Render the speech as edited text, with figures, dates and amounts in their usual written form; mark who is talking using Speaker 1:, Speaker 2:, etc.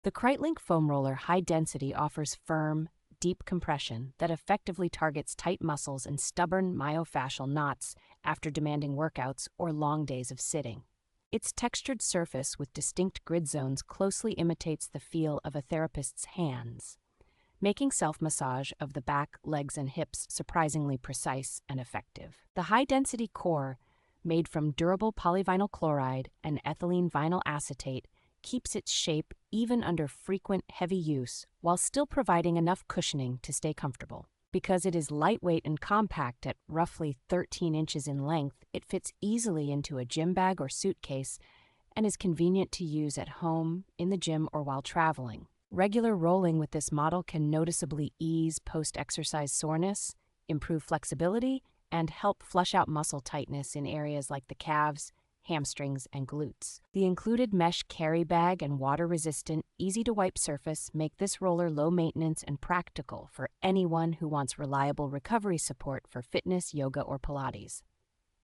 Speaker 1: The Krightlink Foam Roller High Density offers firm, deep compression that effectively targets tight muscles and stubborn myofascial knots after demanding workouts or long days of sitting. Its textured surface with distinct grid zones closely imitates the feel of a therapist's hands, making self-massage of the back, legs, and hips surprisingly precise and effective. The high-density core, made from durable polyvinyl chloride and ethylene vinyl acetate, keeps its shape even under frequent heavy use while still providing enough cushioning to stay comfortable. Because it is lightweight and compact at roughly 13 inches in length, it fits easily into a gym bag or suitcase and is convenient to use at home, in the gym, or while traveling. Regular rolling with this model can noticeably ease post-exercise soreness, improve flexibility, and help flush out muscle tightness in areas like the calves, hamstrings, and glutes. The included mesh carry bag and water-resistant, easy-to-wipe surface make this roller low-maintenance and practical for anyone who wants reliable recovery support for fitness, yoga, or Pilates.